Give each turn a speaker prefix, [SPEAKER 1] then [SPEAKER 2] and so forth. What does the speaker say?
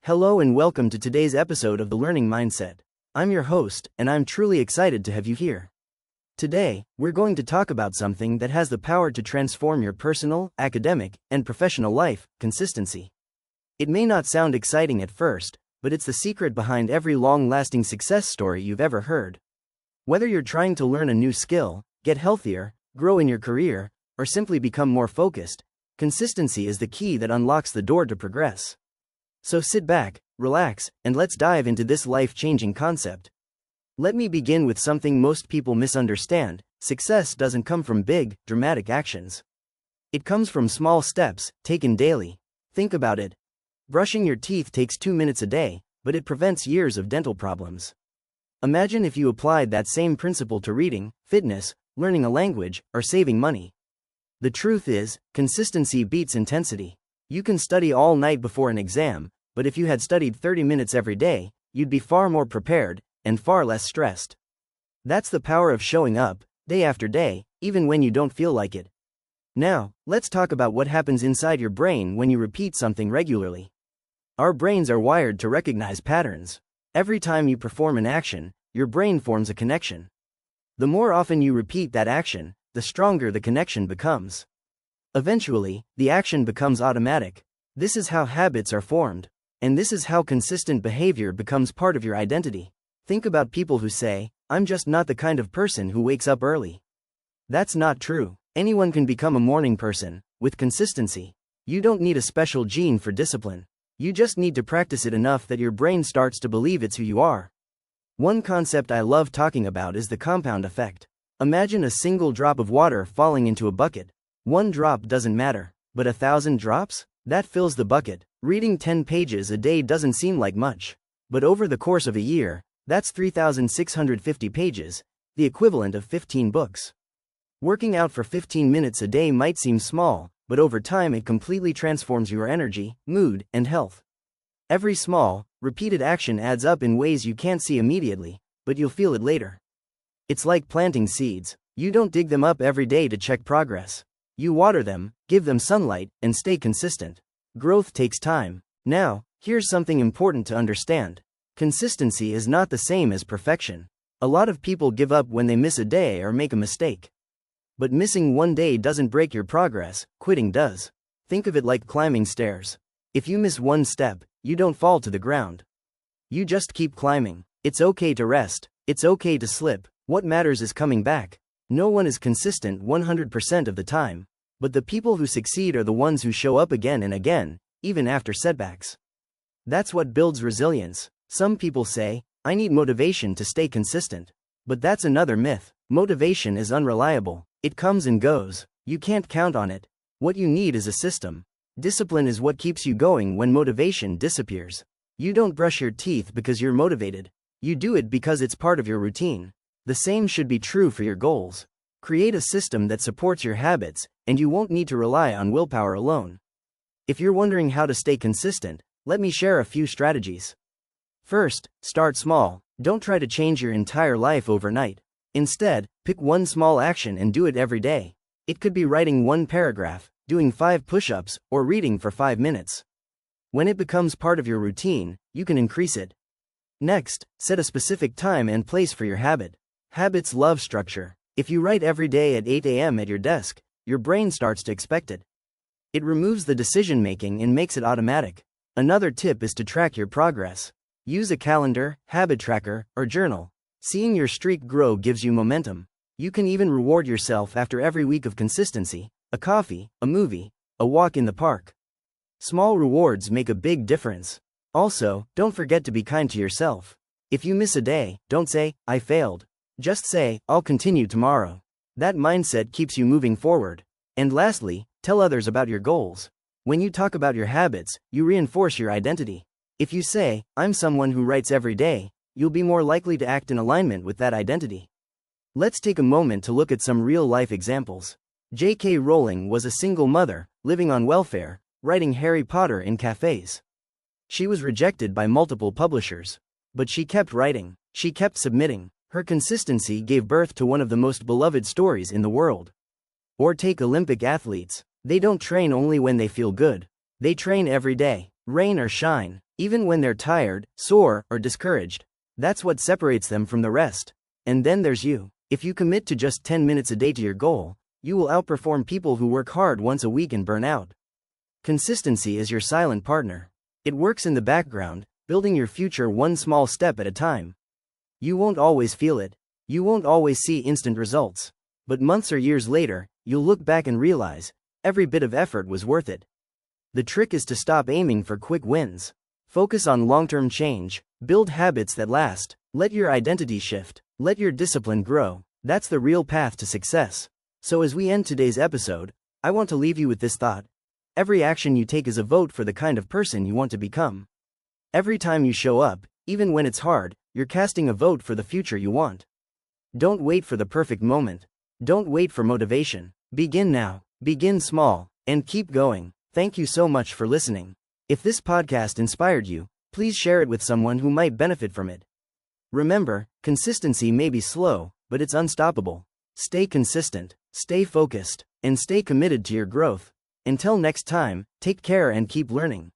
[SPEAKER 1] Hello and welcome to today's episode of The Learning Mindset. I'm your host, and I'm truly excited to have you here. Today, we're going to talk about something that has the power to transform your personal, academic, and professional life: consistency. It may not sound exciting at first, but it's the secret behind every long-lasting success story you've ever heard. Whether you're trying to learn a new skill, get healthier, grow in your career, or simply become more focused, consistency is the key that unlocks the door to progress. So sit back, relax, and let's dive into this life-changing concept. Let me begin with something most people misunderstand: success doesn't come from big, dramatic actions. It comes from small steps, taken daily. Think about it. Brushing your teeth takes 2 minutes a day, but it prevents years of dental problems. Imagine if you applied that same principle to reading, fitness, learning a language, or saving money. The truth is, consistency beats intensity. You can study all night before an exam, but if you had studied 30 minutes every day, you'd be far more prepared and far less stressed. That's the power of showing up, day after day, even when you don't feel like it. Now, let's talk about what happens inside your brain when you repeat something regularly. Our brains are wired to recognize patterns. Every time you perform an action, your brain forms a connection. The more often you repeat that action, the stronger the connection becomes. Eventually, the action becomes automatic. This is how habits are formed. And this is how consistent behavior becomes part of your identity. Think about people who say, "I'm just not the kind of person who wakes up early." That's not true. Anyone can become a morning person, with consistency. You don't need a special gene for discipline. You just need to practice it enough that your brain starts to believe it's who you are. One concept I love talking about is the compound effect. Imagine a single drop of water falling into a bucket. One drop doesn't matter, but 1,000 drops? That fills the bucket. Reading 10 pages a day doesn't seem like much. But over the course of a year, that's 3,650 pages, the equivalent of 15 books. Working out for 15 minutes a day might seem small, but over time it completely transforms your energy, mood, and health. Every small, repeated action adds up in ways you can't see immediately, but you'll feel it later. It's like planting seeds. You don't dig them up every day to check progress. You water them, give them sunlight, and stay consistent. Growth takes time. Now, here's something important to understand. Consistency is not the same as perfection. A lot of people give up when they miss a day or make a mistake. But missing one day doesn't break your progress, quitting does. Think of it like climbing stairs. If you miss one step, you don't fall to the ground. You just keep climbing. It's okay to rest. It's okay to slip. What matters is coming back. No one is consistent 100% of the time. But the people who succeed are the ones who show up again and again, even after setbacks. That's what builds resilience. Some people say, "I need motivation to stay consistent." But that's another myth. Motivation is unreliable. It comes and goes. You can't count on it. What you need is a system. Discipline is what keeps you going when motivation disappears. You don't brush your teeth because you're motivated. You do it because it's part of your routine. The same should be true for your goals. Create a system that supports your habits, and you won't need to rely on willpower alone. If you're wondering how to stay consistent, let me share a few strategies. First, start small. Don't try to change your entire life overnight. Instead, pick one small action and do it every day. It could be writing one paragraph, doing 5 push-ups, or reading for 5 minutes. When it becomes part of your routine, you can increase it. Next, set a specific time and place for your habit. Habits love structure. If you write every day at 8 a.m. at your desk, your brain starts to expect it. It removes the decision-making and makes it automatic. Another tip is to track your progress. Use a calendar, habit tracker, or journal. Seeing your streak grow gives you momentum. You can even reward yourself after every week of consistency: a coffee, a movie, a walk in the park. Small rewards make a big difference. Also, don't forget to be kind to yourself. If you miss a day, don't say, "I failed." Just say, "I'll continue tomorrow." That mindset keeps you moving forward. And lastly, tell others about your goals. When you talk about your habits, you reinforce your identity. If you say, "I'm someone who writes every day," you'll be more likely to act in alignment with that identity. Let's take a moment to look at some real-life examples. J.K. Rowling was a single mother, living on welfare, writing Harry Potter in cafes. She was rejected by multiple publishers. But she kept writing. She kept submitting. Her consistency gave birth to one of the most beloved stories in the world. Or take Olympic athletes. They don't train only when they feel good. They train every day, rain or shine. even when they're tired, sore, or discouraged. That's what separates them from the rest. And then there's you. If you commit to just 10 minutes a day to your goal, you will outperform people who work hard once a week and burn out. Consistency is your silent partner. It works in the background, building your future one small step at a time. You won't always feel it. You won't always see instant results. But months or years later, you'll look back and realize, every bit of effort was worth it. The trick is to stop aiming for quick wins. Focus on long-term change, build habits that last, let your identity shift, let your discipline grow. That's the real path to success. So as we end today's episode, I want to leave you with this thought. Every action you take is a vote for the kind of person you want to become. Every time you show up, even when it's hard, you're casting a vote for the future you want. Don't wait for the perfect moment. Don't wait for motivation. Begin now, begin small, and keep going. Thank you so much for listening. If this podcast inspired you, please share it with someone who might benefit from it. Remember, consistency may be slow, but it's unstoppable. Stay consistent, stay focused, and stay committed to your growth. Until next time, take care and keep learning.